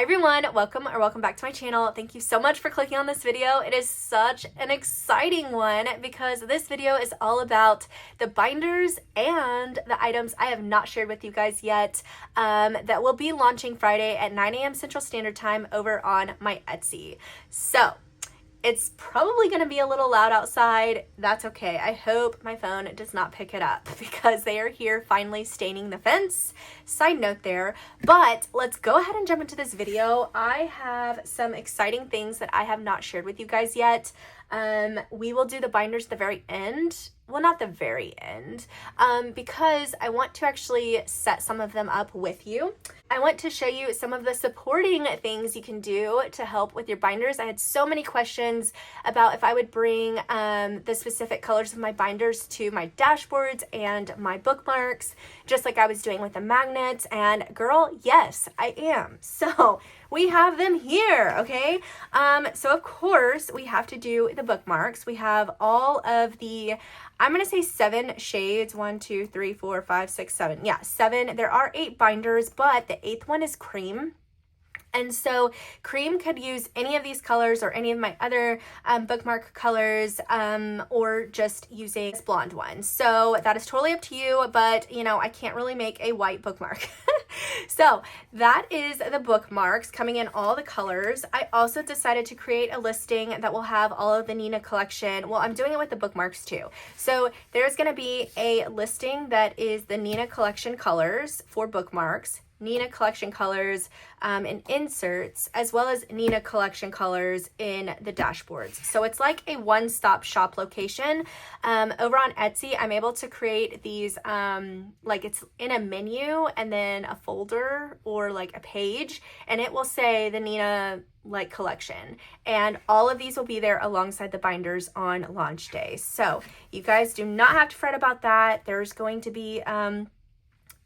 Hi everyone, welcome back to my channel. Thank you so much for clicking on this video. It is such an exciting one because this video is all about the binders and the items I have not shared with you guys yet that will be launching Friday at 9 a.m. Central Standard Time over on my Etsy. So it's probably going to be a little loud outside. That's okay. I hope my phone does not pick it up because they are here finally staining the fence. Side note there. But let's go ahead and jump into this video. I have some exciting things that I have not shared with you guys yet. We will do the binders at the very end. Well, not the very end, because I want to actually set some of them up with you. I want to show you some of the supporting things you can do to help with your binders. I had so many questions about if I would bring the specific colors of my binders to my dashboards and my bookmarks, just like I was doing with the magnets. And girl, yes, I am. So we have them here, okay? So of course we have to do the bookmarks. We have all of the, I'm going to say 7 shades. 1, 2, 3, 4, 5, 6, 7. Yeah, 7. There are 8 binders, but the 8th one is cream. And so cream could use any of these colors or any of my other bookmark colors, or just using this blonde one. So that is totally up to you, but you know, I can't really make a white bookmark. So that is the bookmarks coming in all the colors. I also decided to create a listing that will have all of the Nina collection. Well, I'm doing it with the bookmarks too. So there's going to be a listing that is the Nina collection colors for bookmarks, Nina collection colors in inserts, as well as Nina collection colors in the dashboards. So it's like a one-stop shop location. Over on Etsy, I'm able to create these, like it's in a menu and then a folder or like a page, and it will say the Nina like collection, and all of these will be there alongside the binders on launch day. So you guys do not have to fret about that. There's going to be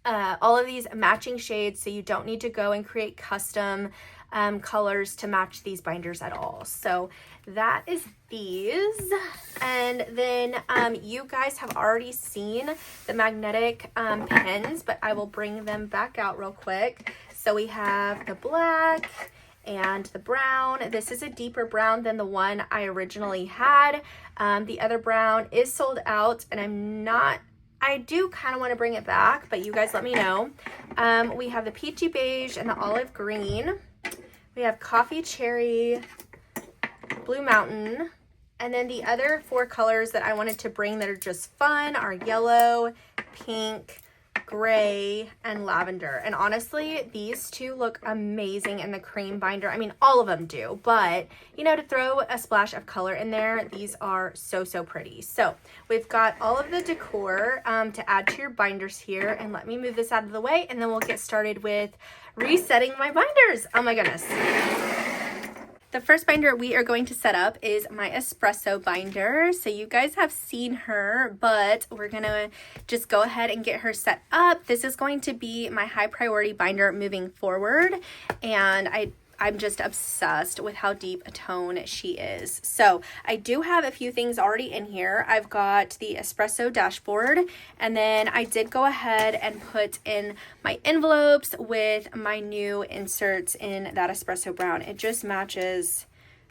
all of these matching shades, so you don't need to go and create custom colors to match these binders at all. So that is these. And then you guys have already seen the magnetic pens, but I will bring them back out real quick. So we have the black and the brown. This is a deeper brown than the one I originally had. The other brown is sold out, and I do kind of want to bring it back, but you guys let me know. We have the peachy beige and the olive green. We have coffee cherry, blue mountain. And then the other 4 colors that I wanted to bring that are just fun are yellow, pink, gray, and lavender. And honestly, these 2 look amazing in the cream binder. I mean, all of them do, but you know, to throw a splash of color in there, these are so pretty. So we've got all of the decor to add to your binders here. And let me move this out of the way, and then we'll get started with resetting my binders. Oh my goodness. The first binder we are going to set up is my Espresso binder. So you guys have seen her, but we're gonna just go ahead and get her set up. This is going to be my high priority binder moving forward, and I'm just obsessed with how deep a tone she is. So I do have a few things already in here. I've got the Espresso dashboard, and then I did go ahead and put in my envelopes with my new inserts in that Espresso brown. It just matches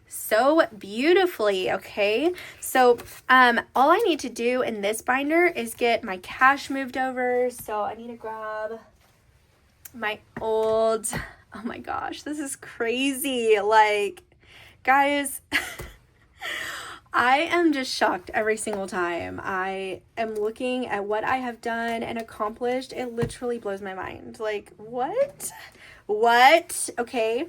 so beautifully. Okay, so all I need to do in this binder is get my cash moved over. So I need to grab my old, oh my gosh, this is crazy. Like, guys, I am just shocked every single time I am looking at what I have done and accomplished. It literally blows my mind. Like, what? Okay.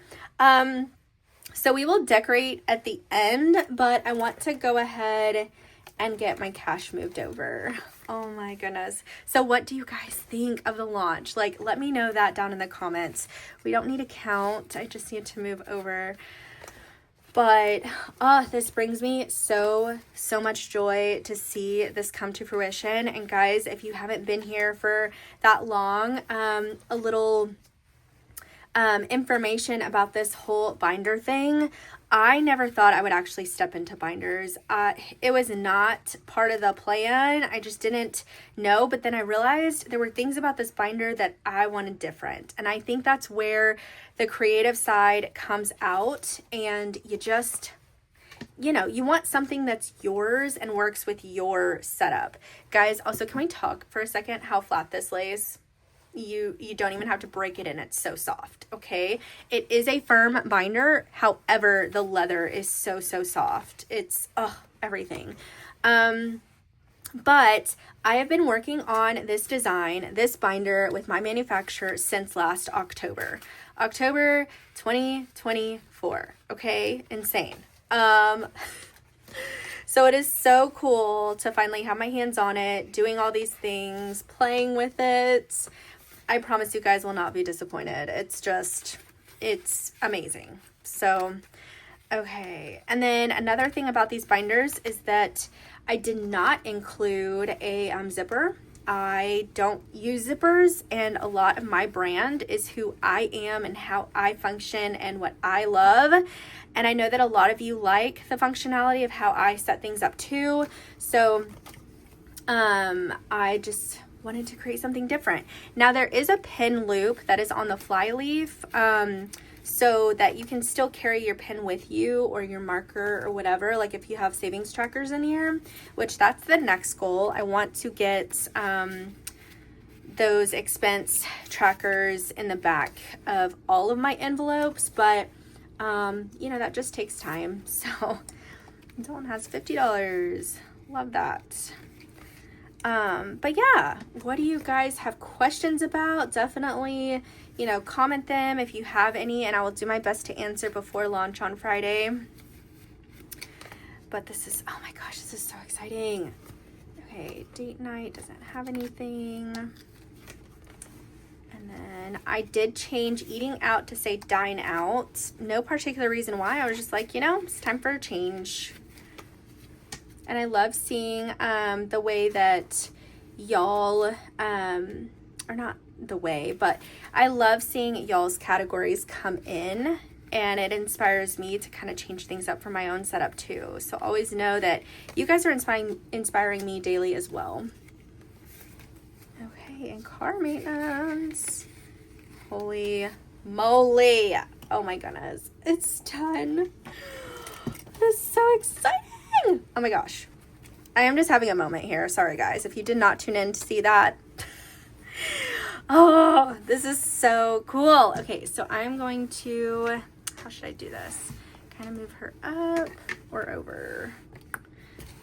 So we will decorate at the end, but I want to go ahead and get my cash moved over. Oh my goodness. So what do you guys think of the launch? Like, let me know that down in the comments. We don't need a count. I just need to move over. But this brings me so much joy to see this come to fruition. And guys, if you haven't been here for that long, a little information about this whole binder thing. I never thought I would actually step into binders. It was not part of the plan. I just didn't know. But then I realized there were things about this binder that I wanted different. And I think that's where the creative side comes out. And you just, you know, you want something that's yours and works with your setup. Guys, also, can we talk for a second how flat this lays? You don't even have to break it in. It's so soft. Okay. It is a firm binder. However, the leather is so soft. It's everything. But I have been working on this design, this binder with my manufacturer since last October 2024. Okay. Insane. So it is so cool to finally have my hands on it, doing all these things, playing with it. I promise you guys will not be disappointed. It's amazing. So, okay. And then another thing about these binders is that I did not include a zipper. I don't use zippers, and a lot of my brand is who I am and how I function and what I love. And I know that a lot of you like the functionality of how I set things up too. So, I just wanted to create something different. Now there is a pin loop that is on the fly leaf, so that you can still carry your pen with you or your marker or whatever, like if you have savings trackers in here, which that's the next goal. I want to get those expense trackers in the back of all of my envelopes, but you know, that just takes time. So Dawn has $50. Love that. But yeah, what do you guys have questions about? Definitely, you know, comment them if you have any, and I will do my best to answer before launch on Friday. But this is, oh my gosh, this is so exciting. Okay, date night doesn't have anything. And then I did change eating out to say dine out. No particular reason why. I was just like, you know, it's time for a change. And I love seeing the way that y'all, or not the way, but I love seeing y'all's categories come in, and it inspires me to kind of change things up for my own setup too. So always know that you guys are inspiring me daily as well. Okay, and car maintenance. Holy moly. Oh my goodness. It's done. It's so exciting. Oh my gosh. I am just having a moment here. Sorry guys, if you did not tune in to see that. Oh, this is so cool. Okay, so I'm going to, how should I do this? Kind of move her up or over.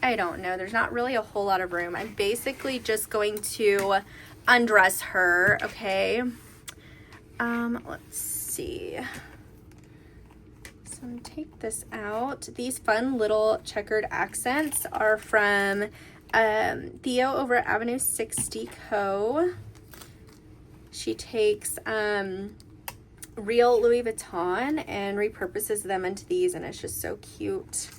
I don't know. There's not really a whole lot of room. I'm basically just going to undress her, okay? Let's see. So I'm gonna take this out. These fun little checkered accents are from Theo over at Avenue 60 Co. She takes real Louis Vuitton and repurposes them into these, and it's just so cute.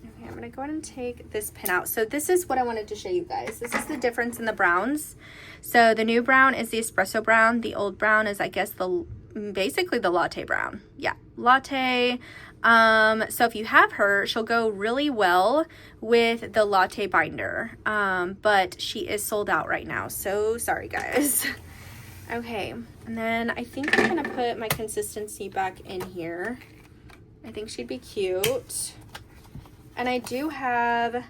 Okay, I'm gonna go ahead and take this pin out. So this is what I wanted to show you guys. This is the difference in the browns. So the new brown is the espresso brown. The old brown is, I guess, basically the latte brown. Yeah, latte. So if you have her, she'll go really well with the latte binder. But she is sold out right now. So sorry, guys. Okay, and then I think I'm gonna put my consistency back in here. I think she'd be cute. And I do have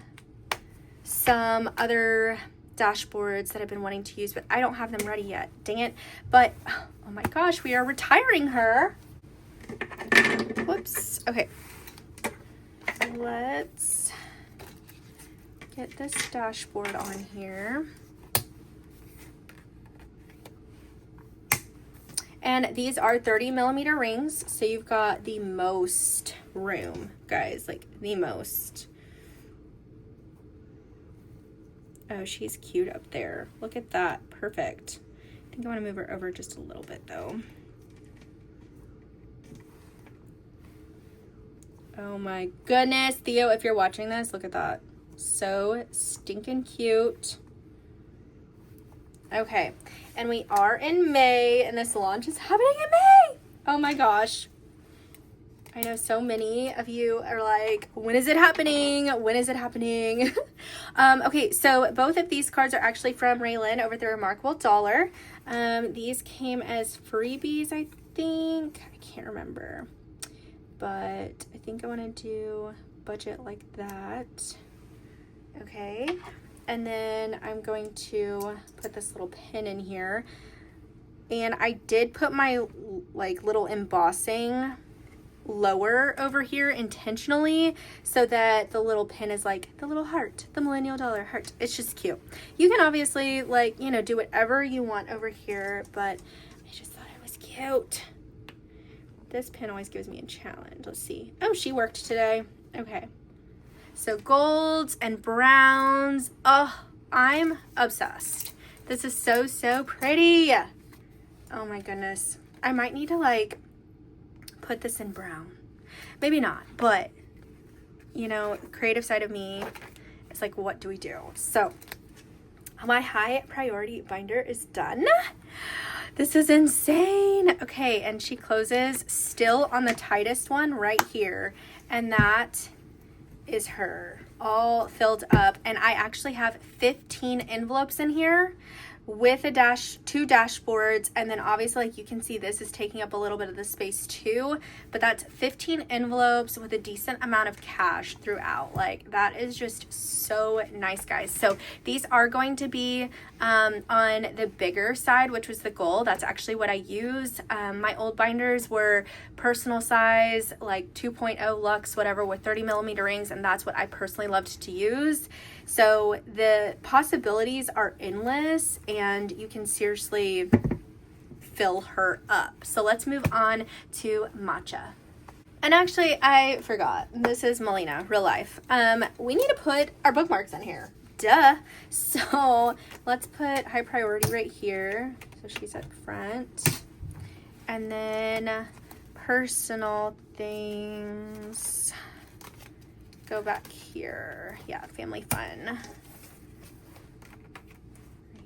some other dashboards that I've been wanting to use, but I don't have them ready yet. Dang it. But, oh my gosh, we are retiring her. Whoops. Okay. Let's get this dashboard on here. And these are 30mm rings, so you've got the most room, guys, like the most. Oh, she's cute up there. Look at that. Perfect. I think I want to move her over just a little bit, though. Oh my goodness. Theo, if you're watching this, look at that. So stinking cute. Okay, and we are in May, and this launch is happening in May. Oh my gosh. I know so many of you are like, when is it happening? When is it happening? Okay, so both of these cards are actually from Raylan over at the Remarkable Dollar. These came as freebies, I think. I can't remember. But I think I want to do budget like that. Okay. And then I'm going to put this little pin in here. And I did put my like little embossing lower over here intentionally so that the little pin is like the little heart, the millennial dollar heart. It's just cute. You can obviously like, you know, do whatever you want over here, but I just thought it was cute. This pin always gives me a challenge. Let's see. Oh, she worked today. Okay. So golds and browns. Oh, I'm obsessed. This is so, so pretty. Oh my goodness. I might need to like put this in brown. Maybe not, but you know, creative side of me is like, what do we do? So my high priority binder is done. This is insane. Okay, and she closes still on the tightest one right here, and that is her all filled up. And I actually have 15 envelopes in here with a two dashboards, and then obviously like you can see this is taking up a little bit of the space too, but that's 15 envelopes with a decent amount of cash throughout. Like that is just so nice, guys. So these are going to be on the bigger side, which was the goal. That's actually what I use. My old binders were personal size, like 2.0 luxe, whatever, with 30 millimeter rings, and that's what I personally loved to use. So the possibilities are endless, and you can seriously fill her up. So let's move on to Matcha. And actually, I forgot. This is Melina, real life. We need to put our bookmarks in here. Duh. So let's put high priority right here. So she's at front. And then personal things go back here. Yeah, family fun.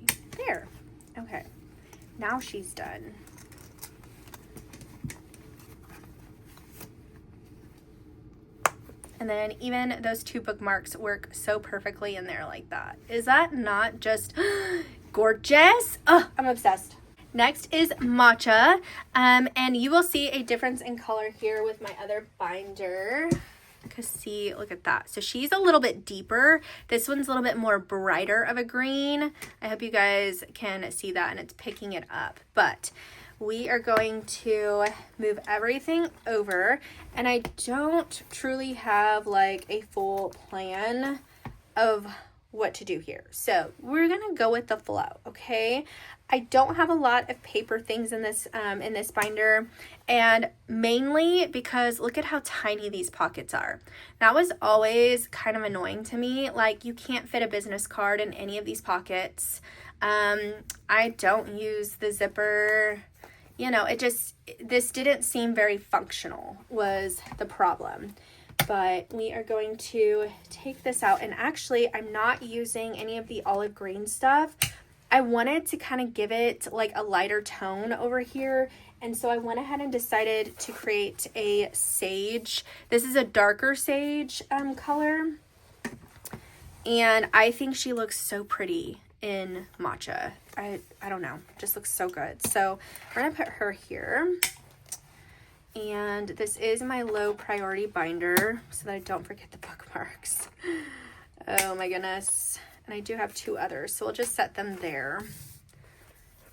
Right there. Okay. Now she's done. And then even those two bookmarks work so perfectly in there like that. Is that not just gorgeous? Oh, I'm obsessed. Next is Matcha. And you will see a difference in color here with my other binder. Because see, look at that. So she's a little bit deeper. This one's a little bit more brighter of a green. I hope you guys can see that, and it's picking it up. But we are going to move everything over, and I don't truly have like a full plan of what to do here. So we're gonna go with the flow, okay? I don't have a lot of paper things in this binder, and mainly because look at how tiny these pockets are. That was always kind of annoying to me. Like, you can't fit a business card in any of these pockets. I don't use the zipper. You know, this didn't seem very functional was the problem. But we are going to take this out, and actually I'm not using any of the olive green stuff. I wanted to kind of give it like a lighter tone over here, and so I went ahead and decided to create a sage. This is a darker sage color, and I think she looks so pretty in Matcha. I don't know, just looks so good. So we're gonna put her here, and this is my low priority binder so that I don't forget the bookmarks. Oh my goodness. And I do have two others, so we'll just set them there.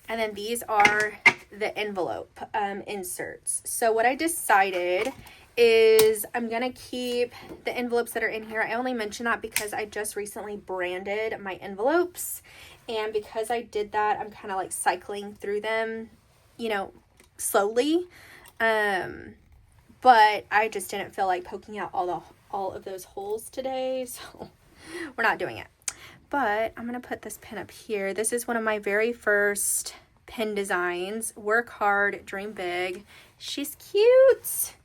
And then these are the envelope inserts. So what I decided is I'm gonna keep the envelopes that are in here. I only mention that because I just recently branded my envelopes, and because I did that, I'm kind of like cycling through them, you know, slowly. But I just didn't feel like poking out all of those holes today, so we're not doing it. But I'm going to put this pin up here. This is one of my very first pin designs. Work hard, dream big. She's cute.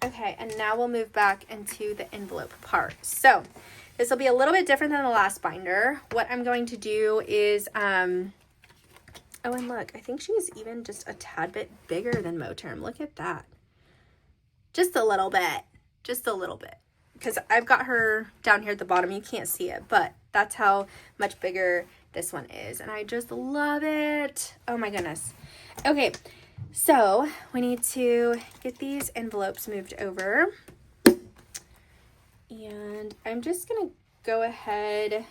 Okay, and now we'll move back into the envelope part. So this will be a little bit different than the last binder. What I'm going to do is Oh, and look, I think she's even just a tad bit bigger than Moterm. Look at that. Just a little bit. Just a little bit. Because I've got her down here at the bottom. You can't see it, but that's how much bigger this one is. And I just love it. Oh my goodness. Okay, so we need to get these envelopes moved over. And I'm just going to go ahead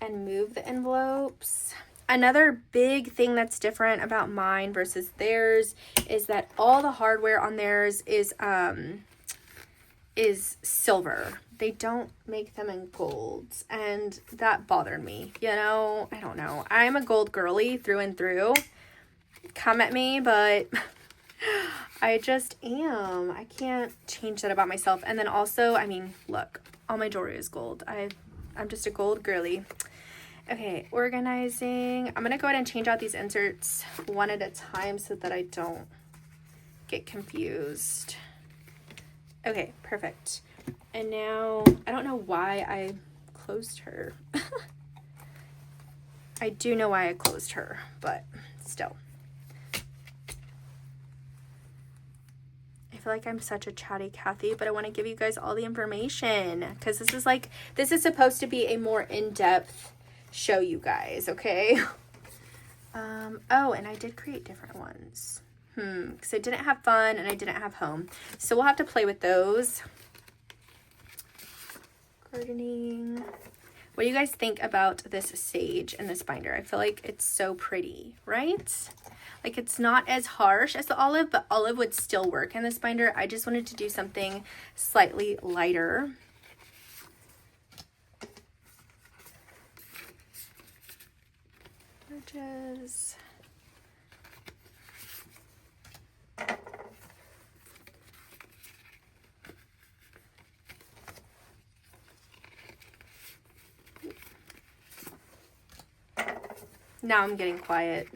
and move the envelopes. Another big thing that's different about mine versus theirs is that all the hardware on theirs is silver. They don't make them in golds, and that bothered me. You know, I don't know. I'm a gold girly through and through. Come at me, but I just am. I can't change that about myself. And then also, I mean, look, all my jewelry is gold. I'm just a gold girly. Okay, organizing. I'm going to go ahead and change out these inserts one at a time so that I don't get confused. Okay, perfect. And now, I don't know why I closed her. I do know why I closed her, but still. I feel like I'm such a chatty Cathy, but I want to give you guys all the information because this is supposed to be a more in-depth show you guys, okay? Oh, and I did create different ones. Because I didn't have fun and I didn't have home. So we'll have to play with those. Gardening. What do you guys think about this sage in this binder? I feel like it's so pretty, right? Like it's not as harsh as the olive, but olive would still work in this binder. I just wanted to do something slightly lighter. Gorgeous. Now I'm getting quiet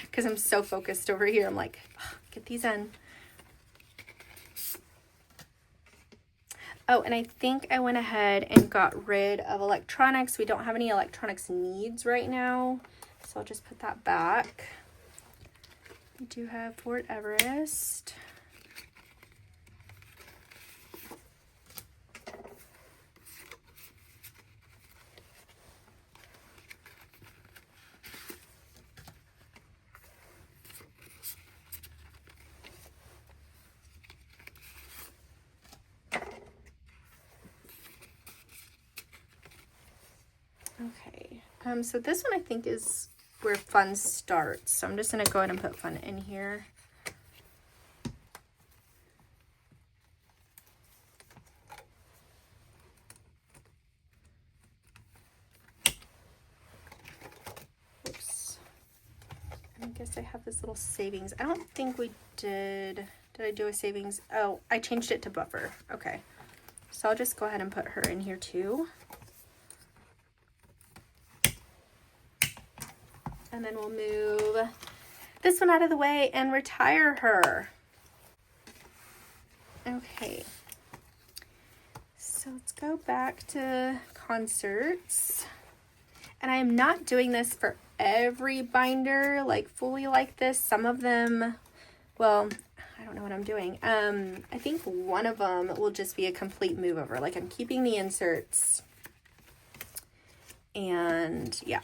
because I'm so focused over here. I'm like, oh, get these in. Oh, and I think I went ahead and got rid of electronics. We don't have any electronics needs right now, so I'll just put that back. We do have Fort Everest. Okay, so this one I think is where fun starts. So I'm just gonna go ahead and put fun in here. Oops. I guess I have this little savings. I don't think we did. Did I do a savings? Oh, I changed it to buffer. Okay. So I'll just go ahead and put her in here too. And then we'll move this one out of the way and retire her. Okay. So let's go back to concerts. And I am not doing this for every binder, like fully like this. Some of them, well, I don't know what I'm doing. I think one of them will just be a complete move over. Like I'm keeping the inserts. And yeah.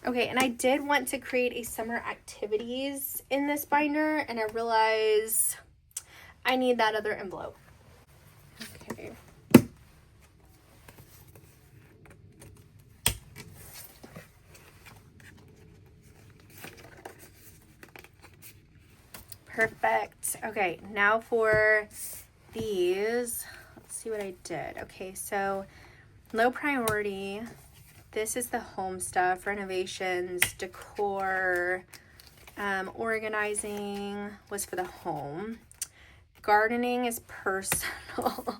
Okay, and I did want to create a summer activities in this binder, and I realized I need that other envelope. Okay. Perfect. Okay, now for these, let's see what I did. Okay, so low priority. This is the home stuff, renovations, decor, organizing was for the home. gardening is personal.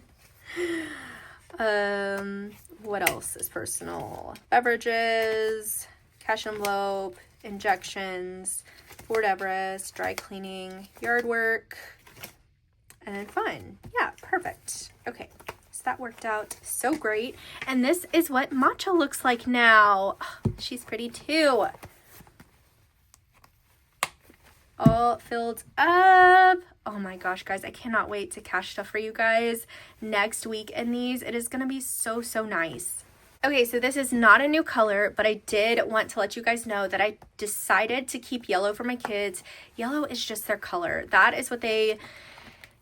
What else is personal? Beverages, cash envelope, injections, Fort Everest, dry cleaning, yard work, and then fun. Yeah, perfect. Okay, so that worked out so great. And this is what Matcha looks like now. Oh, she's pretty too. All filled up. Oh my gosh, guys, I cannot wait to cash stuff for you guys next week in these. It is going to be so, so nice. Okay, so this is not a new color, but I did want to let you guys know that I decided to keep yellow for my kids. Yellow is just their color. That is what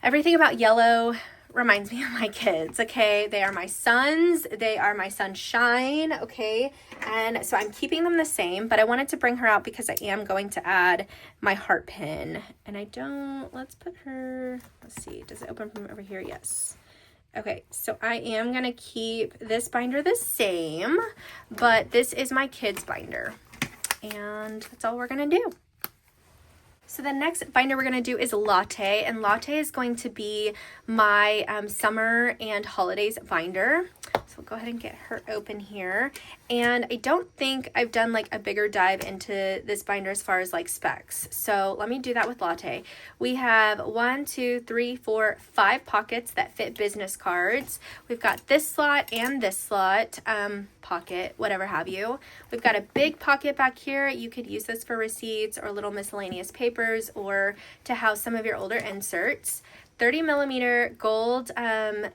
everything about yellow reminds me of my kids, okay? They are my sons. They are my sunshine, okay? And so I'm keeping them the same, but I wanted to bring her out because I am going to add my heart pin. And let's put her, let's see, does it open from over here? Yes. Okay, so I am going to keep this binder the same, but this is my kids binder. And that's all we're going to do. So the next binder we're going to do is Latte, and Latte is going to be my summer and holidays binder. So we'll go ahead and get her open here. And I don't think I've done like a bigger dive into this binder as far as like specs. So let me do that with Latte. We have 1, 2, 3, 4, 5 pockets that fit business cards. We've got this slot and this slot, pocket, whatever have you. We've got a big pocket back here. You could use this for receipts or little miscellaneous papers or to house some of your older inserts. 30 millimeter gold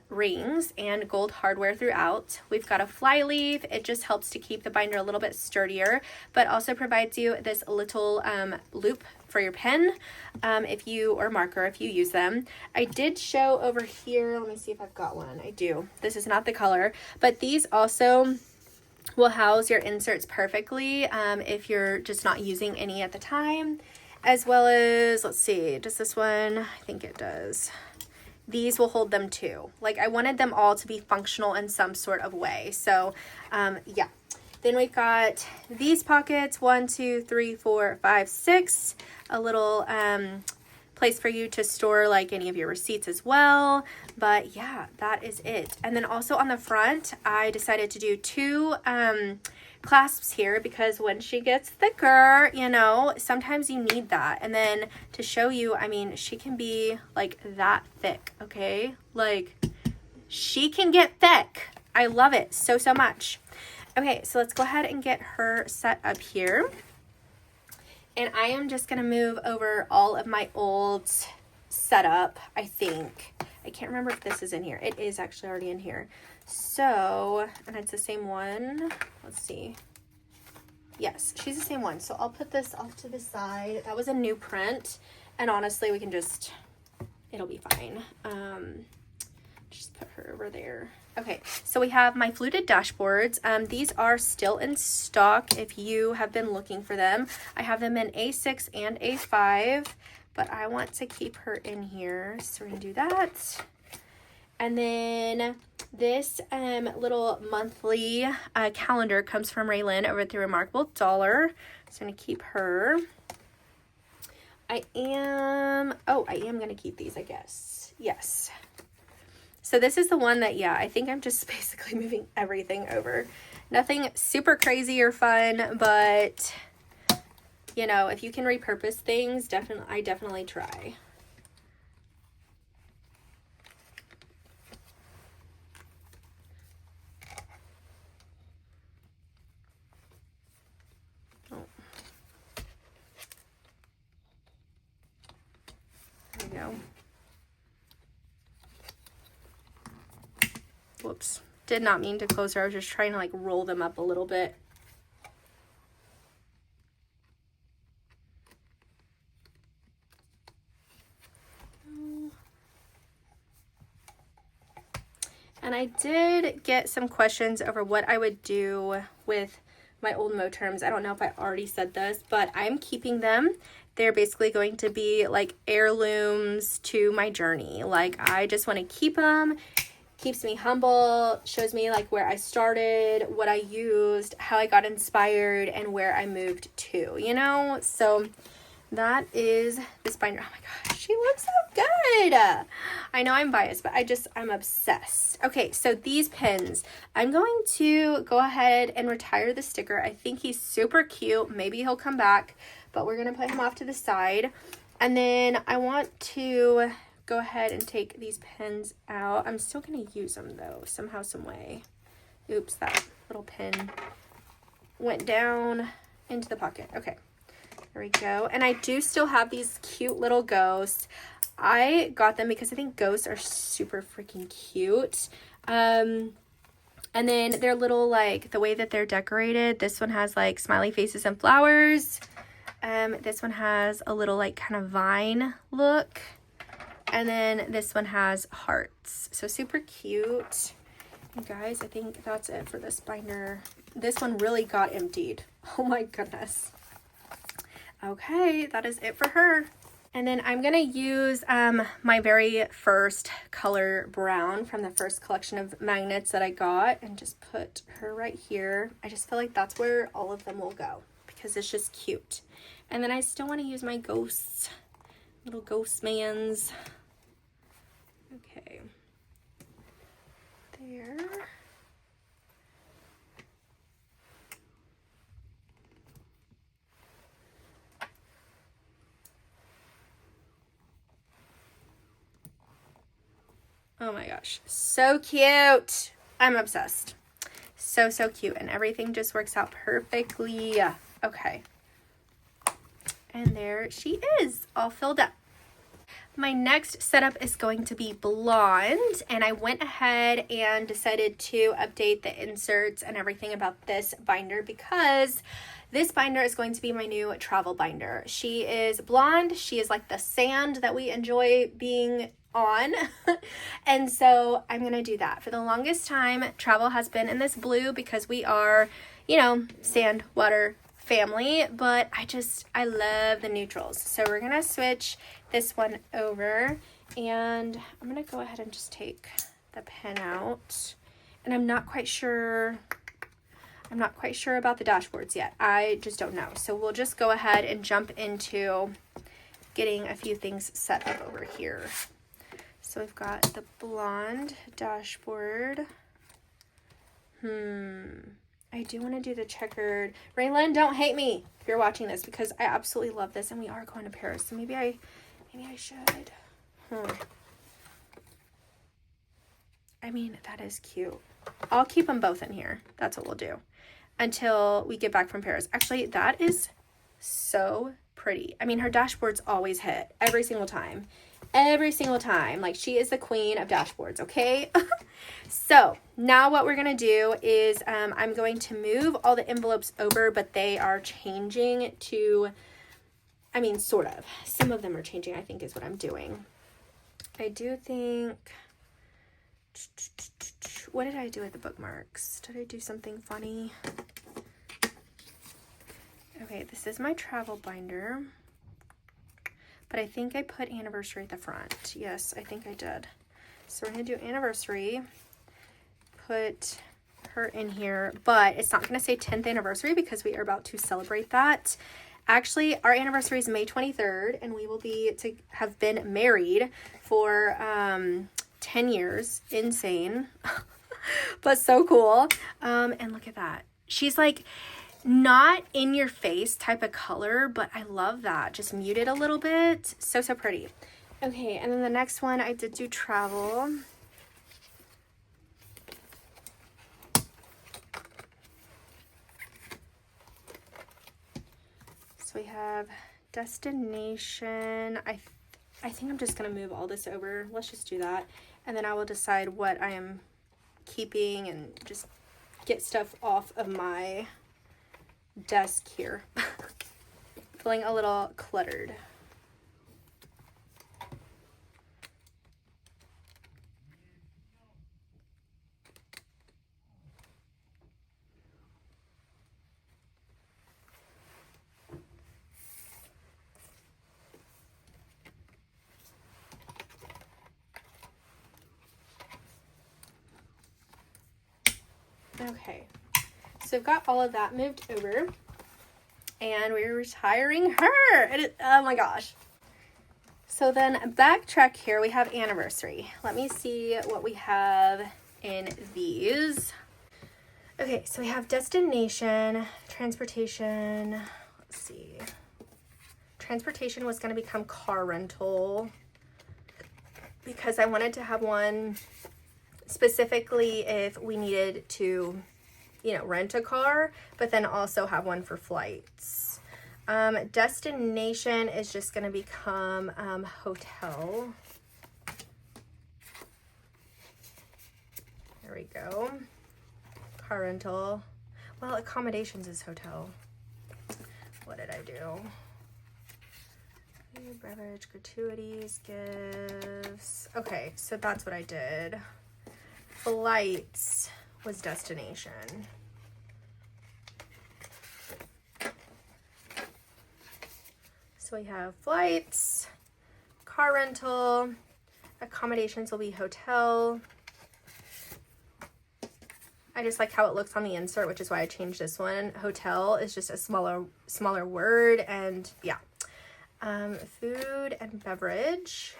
rings and gold hardware throughout. We've got a fly leaf. It just helps to keep the binder a little bit sturdier, but also provides you this little loop for your pen or marker if you use them. I did show over here, let me see if I've got one. I do. This is not the color, but these also will house your inserts perfectly if you're just not using any at the time. As well as, let's see, does this one? I think it does. These will hold them too. Like, I wanted them all to be functional in some sort of way. So, yeah. Then we've got these pockets, 1, 2, 3, 4, 5, 6. A little place for you to store like any of your receipts as well. But yeah, that is it. And then also on the front, I decided to do 2 clasps here because when she gets thicker, you know, sometimes you need that. And then to show you, I mean, she can be like that thick, okay? Like, she can get thick. I love it so, so much. Okay, so let's go ahead and get her set up here. And I am just going to move over all of my old setup, I think. I can't remember if this is in here. It is actually already in here. So, and it's the same one. Let's see. Yes, she's the same one. So I'll put this off to the side. That was a new print. And honestly, we can just, it'll be fine. Just put her over there. Okay, so we have my fluted dashboards. These are still in stock if you have been looking for them. I have them in A6 and A5, but I want to keep her in here. So we're gonna do that. And then this little monthly calendar comes from Raylan over at The Remarkable Dollar. So I'm gonna keep her. I am gonna keep these, I guess. Yes. So this is the one that, yeah, I think I'm just basically moving everything over. Nothing super crazy or fun, but, you know, if you can repurpose things, I definitely try. Oh. There we go. Whoops, did not mean to close her. I was just trying to like roll them up a little bit. And I did get some questions over what I would do with my old Moterms. I don't know if I already said this, but I'm keeping them. They're basically going to be like heirlooms to my journey. Like, I just want to keep them. Keeps me humble, shows me like where I started, what I used, how I got inspired, and where I moved to, you know? So that is this binder. Oh my gosh, she looks so good. I know I'm biased, but I'm obsessed. Okay, so these pins, I'm going to go ahead and retire the sticker. I think he's super cute. Maybe he'll come back, but we're gonna put him off to the side. And then I want to go ahead and take these pins out. I'm still gonna use them though, somehow, some way. Oops, that little pin went down into the pocket. Okay. There we go. And I do still have these cute little ghosts. I got them because I think ghosts are super freaking cute. And then they're little, like, the way that they're decorated. This one has, like, smiley faces and flowers. This one has a little, like, kind of vine look. And then this one has hearts. So super cute. And guys, I think that's it for this binder. This one really got emptied. Oh my goodness. Okay, that is it for her. And then I'm gonna use my very first color brown from the first collection of magnets that I got and just put her right here. I just feel like that's where all of them will go because it's just cute. And then I still want to use my ghosts, little ghost mans. Okay, there. Oh my gosh, so cute. I'm obsessed. So cute, and everything just works out perfectly. Okay. And there she is, all filled up. My next setup is going to be blonde, and I went ahead and decided to update the inserts and everything about this binder because this binder is going to be my new travel binder. She is blonde. She is like the sand that we enjoy being on. And so I'm going to do that. For the longest time, travel has been in this blue because we are, you know, sand, water, family, but I love the neutrals. So we're going to switch this one over, and I'm going to go ahead and just take the pen out. And I'm not quite sure about the dashboards yet. I just don't know. So we'll just go ahead and jump into getting a few things set up over here. So we've got the blonde dashboard. I do want to do the checkered. Raylan, don't hate me if you're watching this because I absolutely love this, and we are going to Paris. So maybe I should. I mean, that is cute. I'll keep them both in here. That's what we'll do until we get back from Paris. Actually, that is so pretty. I mean, her dashboards always hit every single time. Every single time. Like, she is the queen of dashboards, okay? So now what we're going to do is I'm going to move all the envelopes over, but they are changing to, I mean, sort of. Some of them are changing, I think is what I'm doing. I do think, what did I do with the bookmarks? Did I do something funny? Okay, this is my travel binder. But I think I put anniversary at the front. Yes, I think I did. So we're going to do anniversary. Put her in here. But it's not going to say 10th anniversary because we are about to celebrate that. Actually, our anniversary is May 23rd. And we will have been married for 10 years. Insane. But so cool. And look at that. She's like not in your face type of color, but I love that. Just muted a little bit. So pretty. Okay, and then the next one I did do travel. So we have destination. I think I'm just going to move all this over. Let's just do that. And then I will decide what I am keeping and just get stuff off of my desk here. Feeling a little cluttered. Okay, so I've got all of that moved over. and we're retiring her. Oh my gosh. So then backtrack here, we have anniversary. Let me see what we have in these. Okay, so we have destination, transportation. Let's see. Transportation was going to become car rental because I wanted to have one specifically if we needed to, you know, rent a car, but then also have one for flights. Destination is just going to become hotel. There we go. Car rental. Well, accommodations is hotel. What did I do? Food, beverage, gratuities, gifts. Okay, so that's what I did. Flights was destination. So we have flights, car rental, accommodations will be hotel. I just like how it looks on the insert, which is why I changed this one. Hotel is just a smaller word, and yeah. Food and beverage.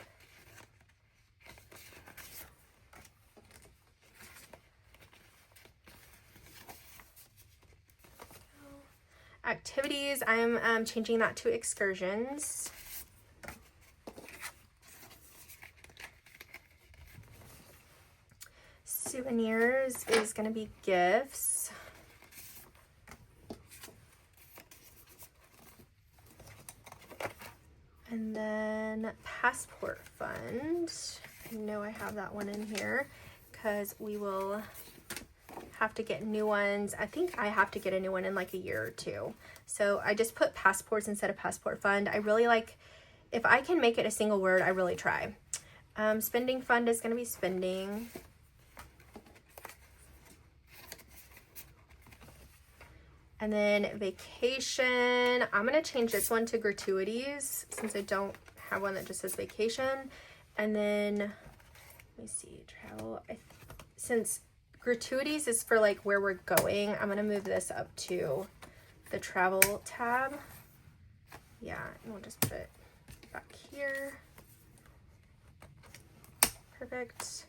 Activities, I'm changing that to excursions. Souvenirs is going to be gifts. And then passport fund. I know I have that one in here because we will have to get new ones. I think I have to get a new one in like a year or two. So I just put passports instead of passport fund. I really like, if I can make it a single word, I really try. Spending fund is going to be spending. And then vacation, I'm going to change this one to gratuities since I don't have one that just says vacation. And then, let me see, travel. Since gratuities is for like where we're going, I'm going to move this up to the travel tab. Yeah, and we'll just put it back here. Perfect.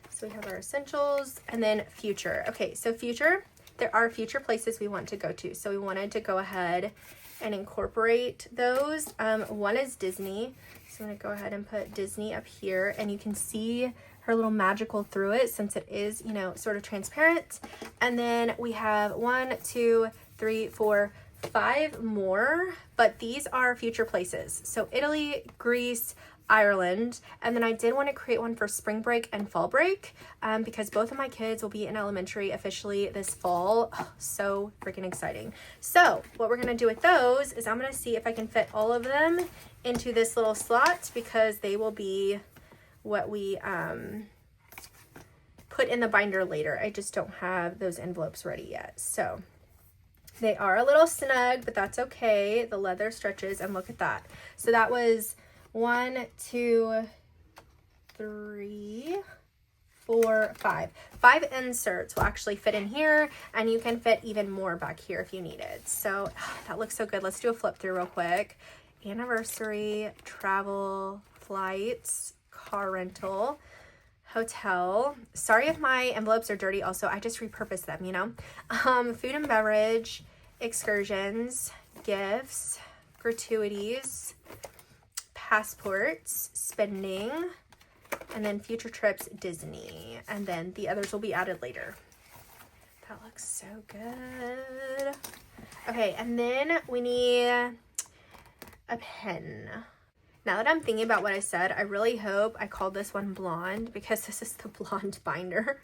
So we have our essentials and then future. Okay, so future, there are future places we want to go to. So we wanted to go ahead and incorporate those. One is Disney. So I'm going to go ahead and put Disney up here, and you can see her little magical through it since it is, you know, sort of transparent. And then we have 1, 2, 3, 4, 5 more, but these are future places. So Italy, Greece, Ireland, and then I did want to create one for spring break and fall break because both of my kids will be in elementary officially this fall. Oh, so freaking exciting. So what we're going to do with those is I'm going to see if I can fit all of them into this little slot because they will be what we put in the binder later. I just don't have those envelopes ready yet. So they are a little snug, but that's okay. The leather stretches, and look at that. So that was 1, 2, 3, 4, 5. 5 inserts will actually fit in here, and you can fit even more back here if you needed. So that looks so good. Let's do a flip through real quick. Anniversary, travel, flights, car rental, hotel. Sorry if my envelopes are dirty also. I just repurposed them, you know. Food and beverage, excursions, gifts, gratuities, passports, spending, and then future trips, Disney. And then the others will be added later. That looks so good. Okay, and then we need a pen. Now that I'm thinking about what I said, I really hope I called this one blonde because this is the blonde binder.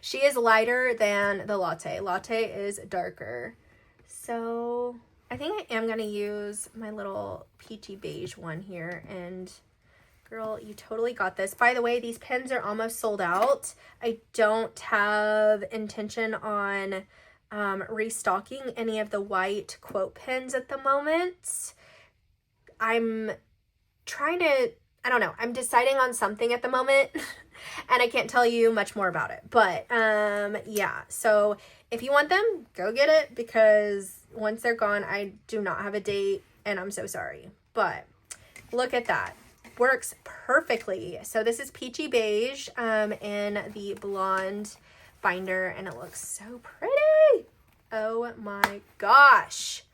She is lighter than the Latte. Latte is darker. So I think I am going to use my little peachy beige one here. And girl, you totally got this. By the way, these pens are almost sold out. I don't have intention on restocking any of the white quote pens at the moment. I'm trying to, I don't know, I'm deciding on something at the moment and I can't tell you much more about it. But yeah, so if you want them, go get it because once they're gone, I do not have a date, and I'm so sorry. But look at that. Works perfectly. So this is peachy beige in the blonde binder, and it looks so pretty. Oh my gosh.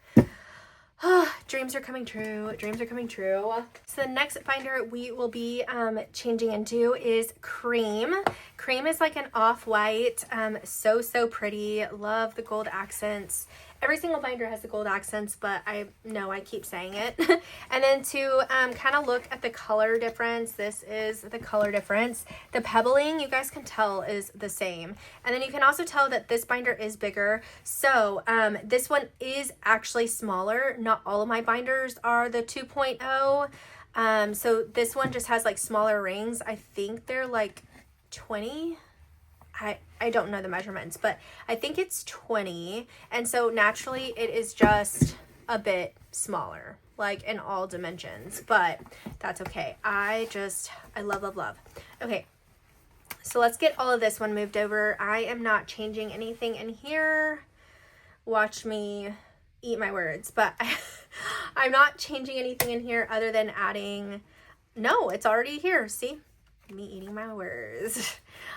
Dreams are coming true. Dreams are coming true. So the next binder we will be changing into is Cream. Cream is like an off-white, so pretty. Love the gold accents. Every single binder has the gold accents, but I know I keep saying it. And then to kind of look at the color difference, this is the color difference. The pebbling, you guys can tell, is the same. And then you can also tell that this binder is bigger. So this one is actually smaller. Not all of my binders are the 2.0. So this one just has like smaller rings. I think they're like 20. I don't know the measurements, but I think it's 20. And so naturally it is just a bit smaller, like in all dimensions, but that's okay. I love. Okay. So let's get all of this one moved over. I am not changing anything in here. Watch me eat my words, but I'm not changing anything in here other than adding, no, it's already here. See? Me eating my words.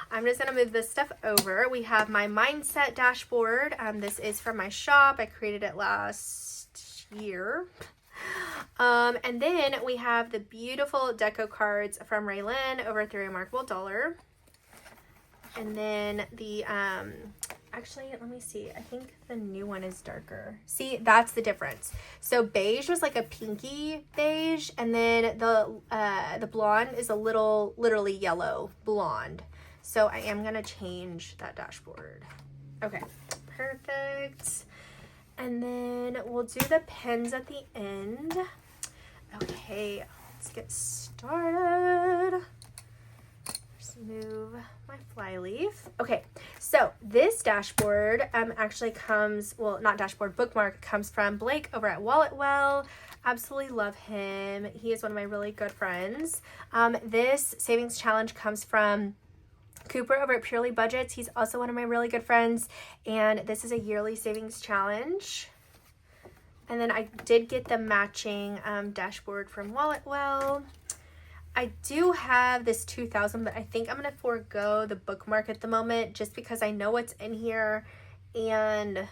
I'm just gonna move this stuff over. We have my mindset dashboard. This is from my shop. I created it last year. And then we have the beautiful deco cards from Raylan over at The Remarkable Dollar. And then the actually, let me see. I think the new one is darker. See, that's the difference. So beige was like a pinky beige, and then the blonde is a little, literally yellow blonde. So I am gonna change that dashboard. Okay, perfect. And then we'll do the pens at the end. Okay, let's get started. Move my flyleaf. Okay, so this dashboard actually comes, well, not dashboard, bookmark comes from Blake over at Walletwell. Absolutely love him. He is one of my really good friends. This savings challenge comes from Cooper over at Purely Budgets. He's also one of my really good friends, and this is a yearly savings challenge. And then I did get the matching dashboard from Walletwell. I do have this 2000, but I think I'm going to forego the bookmark at the moment just because I know what's in here, and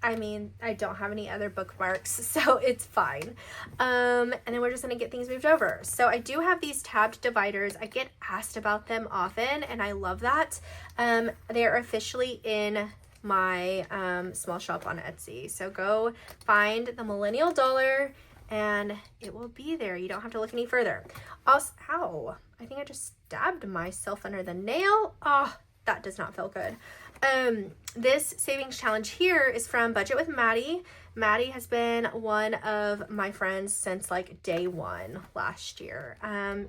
I mean, I don't have any other bookmarks, so it's fine. And then we're just going to get things moved over. So I do have these tabbed dividers. I get asked about them often, and I love that. They are officially in my small shop on Etsy. So go find the Millennial Dollar, and it will be there. You don't have to look any further. Also, ow, I think I just stabbed myself under the nail. Oh, that does not feel good. This savings challenge here is from Budget with Maddie. Maddie has been one of my friends since like day one last year.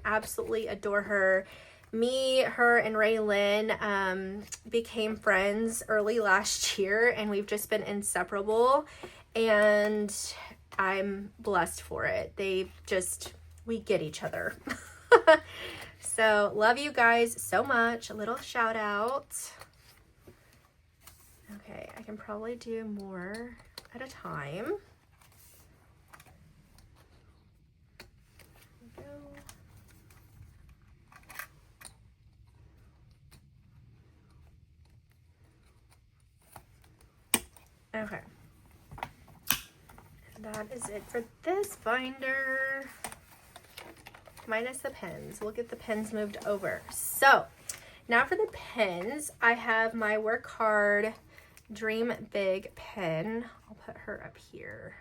Absolutely adore her. Me, her, and Raylan became friends early last year, and we've just been inseparable, and I'm blessed for it. We get each other. So love you guys so much. A little shout out. Okay, I can probably do more at a time. There we go. Okay. That is it for this binder. Minus the pens. We'll get the pens moved over. So now for the pens, I have my Work Hard Dream Big pen. I'll put her up here.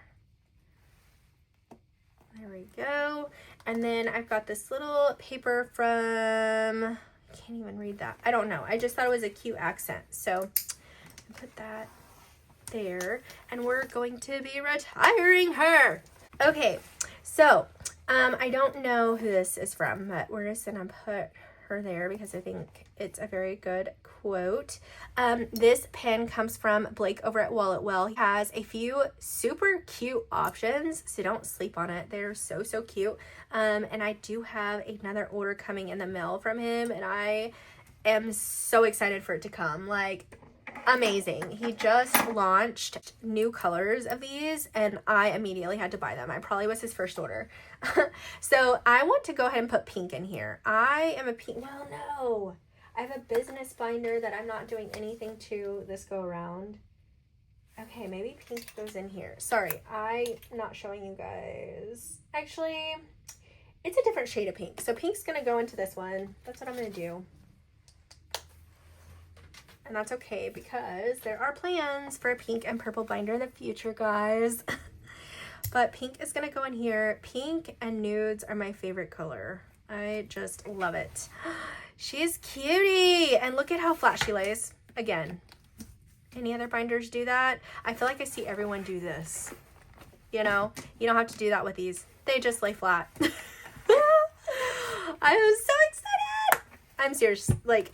There we go. And then I've got this little paper from, I can't even read that. I don't know. I just thought it was a cute accent. So I put that there, and we're going to be retiring her. Okay, so I don't know who this is from, but we're just gonna put her there because I think it's a very good quote. This pen comes from Blake over at Walletwell. He has a few super cute options, so don't sleep on it. They're so cute. And I do have another order coming in the mail from him, and I am so excited for it to come. Like, amazing. He just launched new colors of these and I immediately had to buy them. I probably was his first order. So I want to go ahead and put pink in here. I am a pink, well, no. I have a business binder that I'm not doing anything to this go around. Okay, maybe pink goes in here. Sorry, I'm not showing you guys. Actually, it's a different shade of pink. So pink's gonna go into this one. That's what I'm gonna do. And that's okay because there are plans for a pink and purple binder in the future, guys. But pink is gonna go in here. Pink and nudes are my favorite color. I just love it. She's cutie. And look at how flat she lays. Again, any other binders do that? I feel like I see everyone do this. You know, you don't have to do that with these. They just lay flat. I was so excited. I'm serious. Like,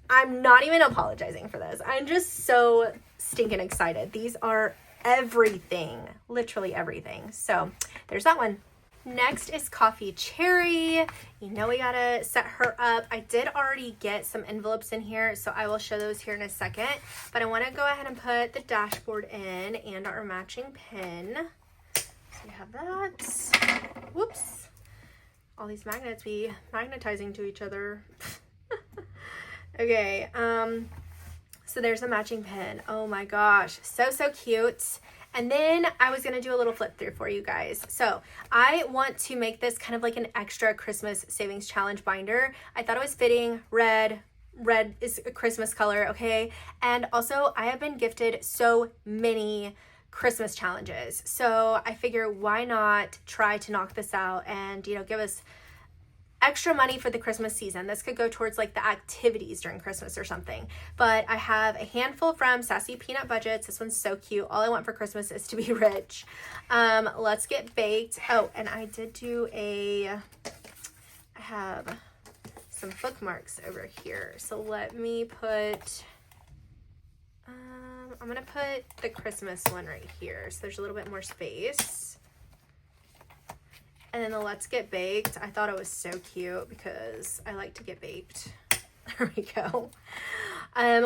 I'm not even apologizing for this. I'm just so stinking excited. These are everything, literally everything. So there's that one. Next is Coffee Cherry. You know we gotta set her up. I did already get some envelopes in here, so I will show those here in a second. But I want to go ahead and put the dashboard in and our matching pin. So we have that. Whoops. All these magnets be magnetizing to each other. Okay, so there's a matching pin. Oh my gosh, so cute. And then I was gonna do a little flip through for you guys. So I want to make this kind of like an extra Christmas savings challenge binder. I thought it was fitting. Red is a Christmas color, okay? And also I have been gifted so many Christmas challenges. So I figure why not try to knock this out and, you know, give us extra money for the Christmas season. This could go towards like the activities during Christmas or something. But I have a handful from Sassy Peanut Budgets. This one's so cute. All I want for Christmas is to be rich. Let's Get Baked. Oh, and I did do I have some bookmarks over here. So let me put, I'm gonna put the Christmas one right here. So there's a little bit more space. And then the Let's Get Baked, I thought it was so cute because I like to get baked. There we go.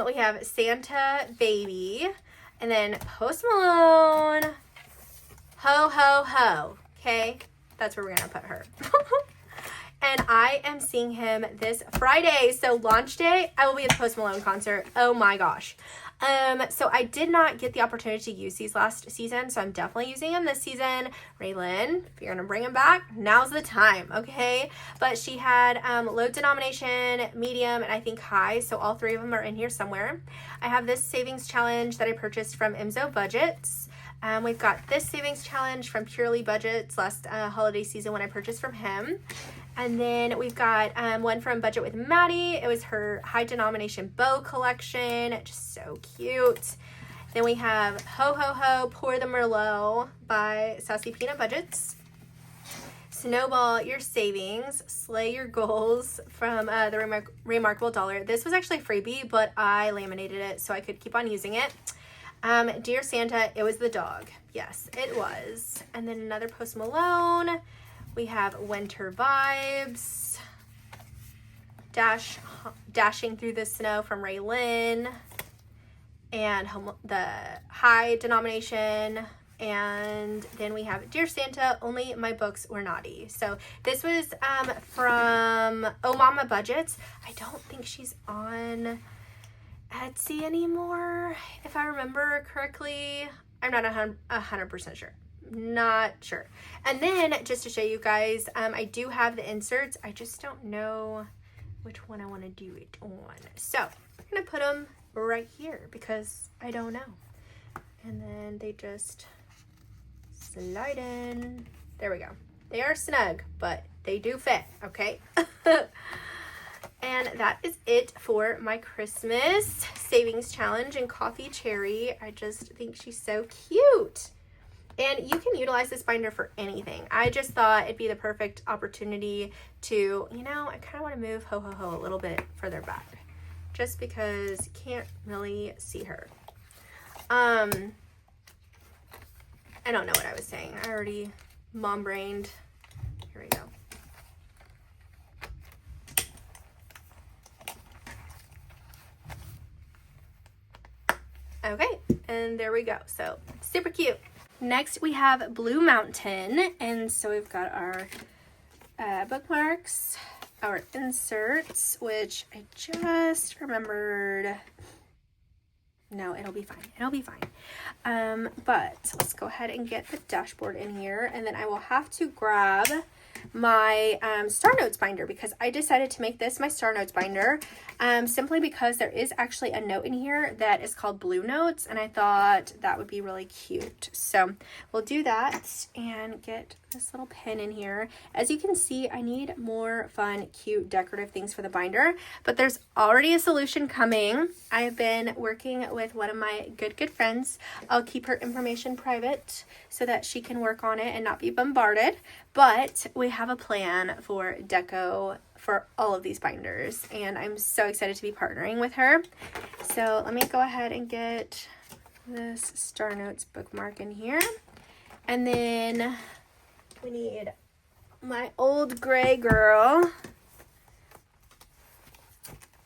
We have Santa Baby, and then Post Malone, Ho Ho Ho, okay? That's where we're gonna put her. And I am seeing him this Friday, so launch day, I will be at the Post Malone concert. Oh my gosh. So I did not get the opportunity to use these last season, so I'm definitely using them this season. Raylan, if you're gonna bring them back, now's the time, okay? But she had low denomination, medium, and I think high, so all three of them are in here somewhere. I have this savings challenge that I purchased from Imzo Budgets. We've got this savings challenge from Purely Budgets last holiday season when I purchased from him. And then we've got one from Budget with Maddie. It was her high denomination bow collection. Just so cute. Then we have Ho Ho Ho Pour the Merlot by Sassy Peanut Budgets. Snowball Your Savings, Slay Your Goals from the Remarkable Dollar. This was actually a freebie, but I laminated it so I could keep on using it. Dear Santa, it was the dog. Yes, it was. And then another Post Malone. We have Winter Vibes. Dashing Through the Snow from Raylan. And the high denomination. And then we have Dear Santa, Only My Books Were Naughty. So this was from Oh Mama Budgets. I don't think she's on Etsy anymore, if I remember correctly. I'm not 100% sure. Not sure. And then just to show you guys, I do have the inserts. I just don't know which one I want to do it on. So I'm going to put them right here because I don't know. And then they just slide in. There we go. They are snug, but they do fit, okay? And that is it for my Christmas savings challenge and Coffee Cherry. I just think she's so cute. And you can utilize this binder for anything. I just thought it'd be the perfect opportunity to, you know, I kind of want to move Ho Ho Ho a little bit further back. Just because you can't really see her. I don't know what I was saying. I already mom-brained. Here we go. Okay, and there we go. So super cute. Next we have Blue Mountain, and so we've got our bookmarks, our inserts, which I just remembered. No, it'll be fine. It'll be fine. But let's go ahead and get the dashboard in here, and then I will have to grab my Star Notes binder, because I decided to make this my Star Notes binder simply because there is actually a note in here that is called Blue Notes, and I thought that would be really cute. So we'll do that and get this little pin in here. As you can see, I need more fun, cute, decorative things for the binder, but there's already a solution coming. I've been working with one of my good friends. I'll keep her information private so that she can work on it and not be bombarded, but we have a plan for deco for all of these binders, and I'm so excited to be partnering with her. So let me go ahead and get this Star Notes bookmark in here, and then we need my old gray girl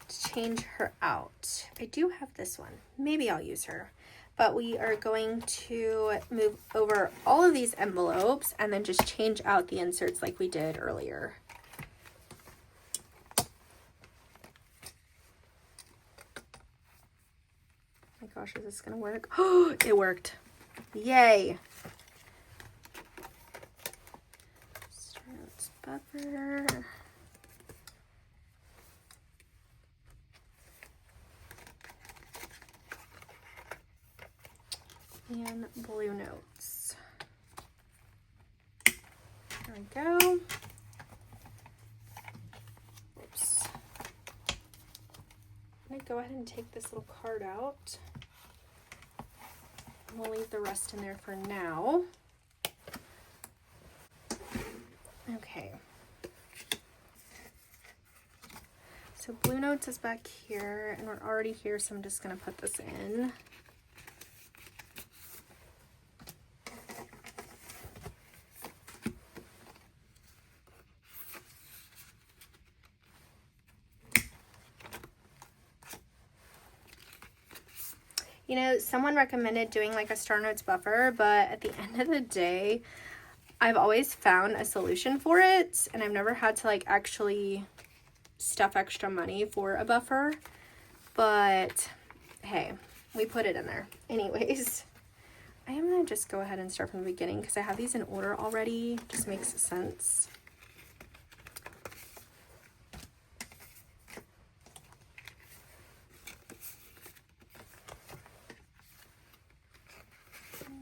to change her out. I do have this one. Maybe I'll use her. But we are going to move over all of these envelopes and then just change out the inserts like we did earlier. Oh my gosh, is this gonna work? Oh, it worked. Yay. Star Notes buffer. And Blue Notes. There we go. Oops. I'm gonna go ahead and take this little card out. We'll leave the rest in there for now. Okay. So Blue Notes is back here, and we're already here, so I'm just gonna put this in. You know, someone recommended doing like a Star Notes buffer, but at the end of the day, I've always found a solution for it, and I've never had to like actually stuff extra money for a buffer. But hey, we put it in there. Anyways, I am gonna just go ahead and start from the beginning because I have these in order already. Just makes sense.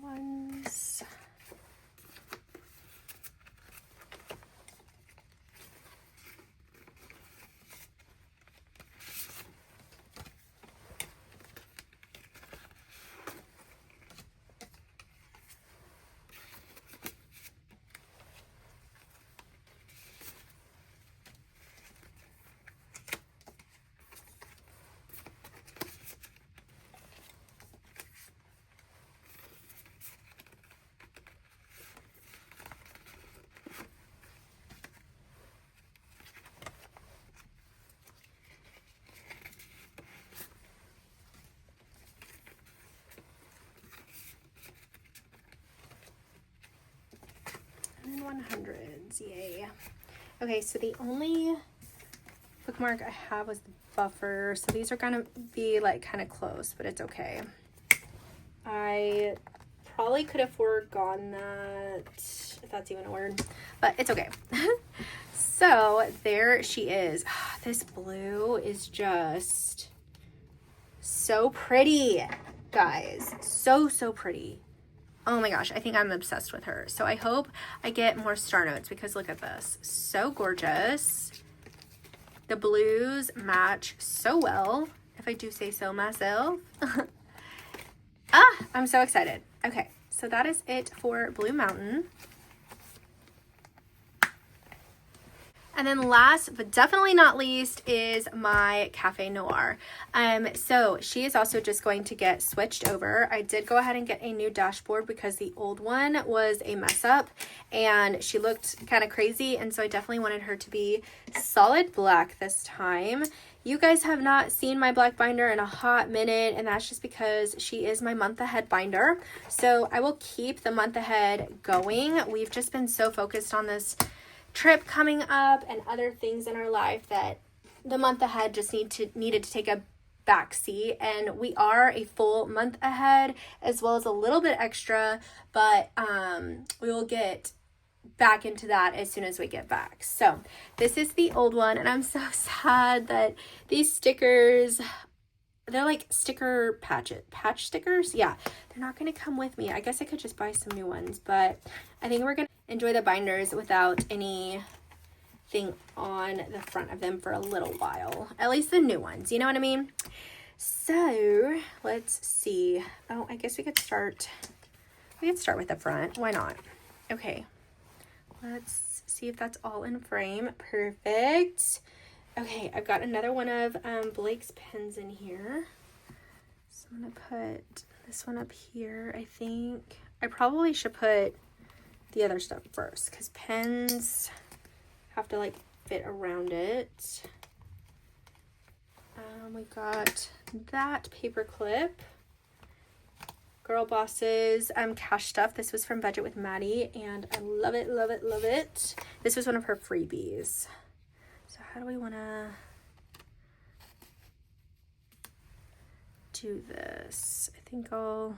Ones. And 100s, yay. Okay, so the only bookmark I have was the buffer, so these are gonna be like kind of close, but it's okay. I probably could have foregone that, if that's even a word, but it's okay. So there she is. This blue is just so pretty, guys. So pretty. Oh my gosh, I think I'm obsessed with her. So I hope I get more Star Notes because look at this. So gorgeous. The blues match so well, if I do say so myself. I'm so excited. Okay, so that is it for Blue Mountain. And then last but definitely not least is my Cafe Noir. So she is also just going to get switched over. I did go ahead and get a new dashboard because the old one was a mess up and she looked kind of crazy, and so I definitely wanted her to be solid black this time. You guys have not seen my black binder in a hot minute, and that's just because she is my month ahead binder. So I will keep the month ahead going. We've just been so focused on this trip coming up and other things in our life that the month ahead just needed to take a back seat, and we are a full month ahead as well as a little bit extra, but we will get back into that as soon as we get back. So this is the old one, and I'm so sad that these stickers, they're like sticker patch stickers. Yeah, they're not going to come with me. I guess I could just buy some new ones, but I think we're going to enjoy the binders without anything on the front of them for a little while. At least the new ones, you know what I mean? So let's see. Oh, I guess we could start with the front. Why not? Okay, let's see if that's all in frame. Perfect. Okay, I've got another one of Blake's pens in here. So I'm going to put this one up here, I think. I probably should put the other stuff first because pens have to like fit around it. We got that paper clip. Girl Boss's cash stuff. This was from Budget with Maddie, and I love it, love it, love it. This was one of her freebies. So how do we want to do this? I think I'll...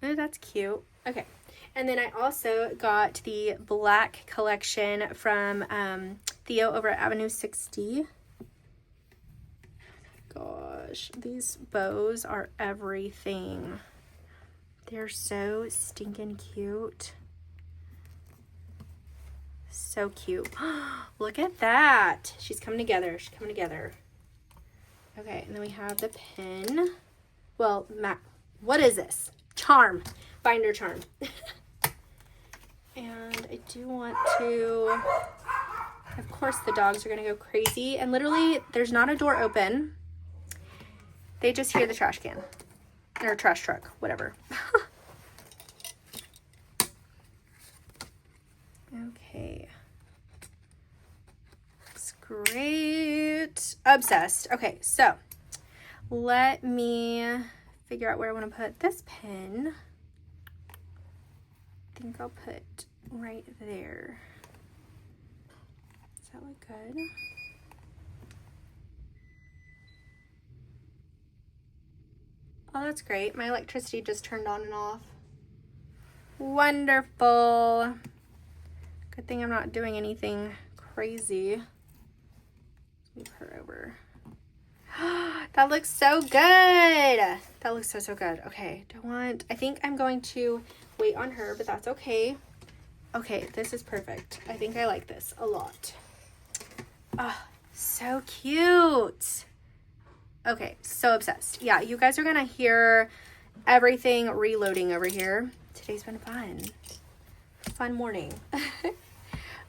Oh, that's cute. Okay. And then I also got the black collection from Theo over at Avenue 60. Gosh, these bows are everything. They're so stinking cute. So cute. Look at that. She's coming together. She's coming together. Okay, and then we have the pin. Well, what is this? Charm. Binder charm. And I do want to, of course the dogs are going to go crazy. And literally, there's not a door open. They just hear the trash can. Or trash truck, whatever. Okay. Looks great. Obsessed. Okay, so let me figure out where I want to put this pin. I think I'll put right there. Does that look good? Oh, that's great. My electricity just turned on and off. Wonderful. Good thing I'm not doing anything crazy. Move her over. That looks so good. That looks so good. Okay, I think I'm going to wait on her, but that's okay. Okay, this is perfect. I think I like this a lot. Oh, so cute. Okay, so obsessed. Yeah, you guys are gonna hear everything reloading over here. Today's been fun morning.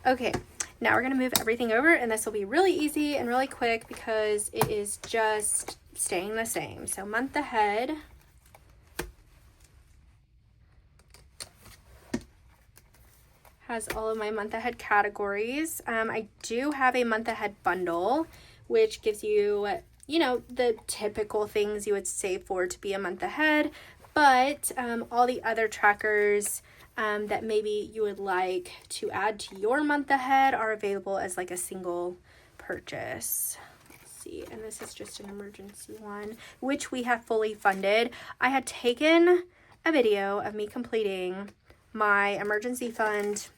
Okay, now we're gonna move everything over, and this will be really easy and really quick because it is just staying the same. So month ahead. Has all of my month ahead categories. I do have a month ahead bundle, which gives you, you know, the typical things you would save for to be a month ahead, but all the other trackers that maybe you would like to add to your month ahead are available as like a single purchase. Let's see, and this is just an emergency one, which we have fully funded. I had taken a video of me completing my emergency fund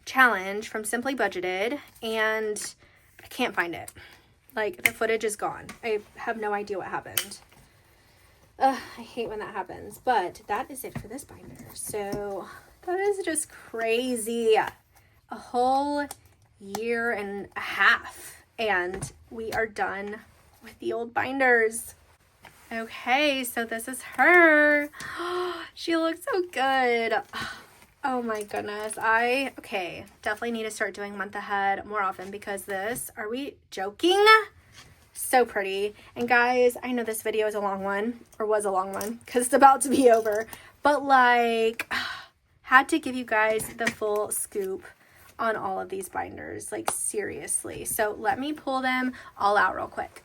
challenge from Simply Budgeted, and I can't find it. Like, the footage is gone. I have no idea what happened. I hate when that happens, but that is it for this binder. So that is just crazy. A whole year and a half, and we are done with the old binders. Okay, so this is her. She looks so good. Oh my goodness. Okay, definitely need to start doing month ahead more often because this, are we joking? So pretty. And guys, I know this video is a long one, or was a long one, because it's about to be over, but like, had to give you guys the full scoop on all of these binders, like seriously. So let me pull them all out real quick.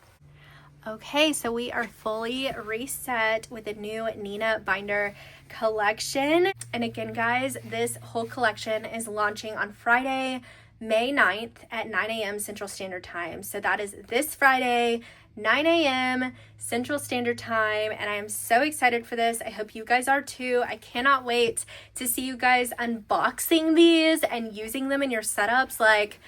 Okay, so we are fully reset with the new Nina binder collection. And again, guys, this whole collection is launching on Friday, May 9th at 9 a.m. Central Standard Time. So that is this Friday, 9 a.m. Central Standard Time. And I am so excited for this. I hope you guys are too. I cannot wait to see you guys unboxing these and using them in your setups. Like,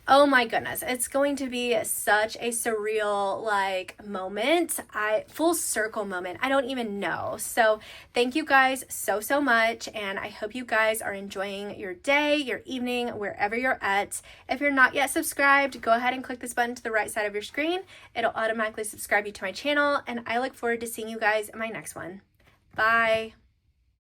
oh my goodness, it's going to be such a surreal like moment. Full circle moment. I don't even know. So thank you guys so much. And I hope you guys are enjoying your day, your evening, wherever you're at. If you're not yet subscribed, go ahead and click this button to the right side of your screen. It'll automatically subscribe you to my channel. And I look forward to seeing you guys in my next one. Bye.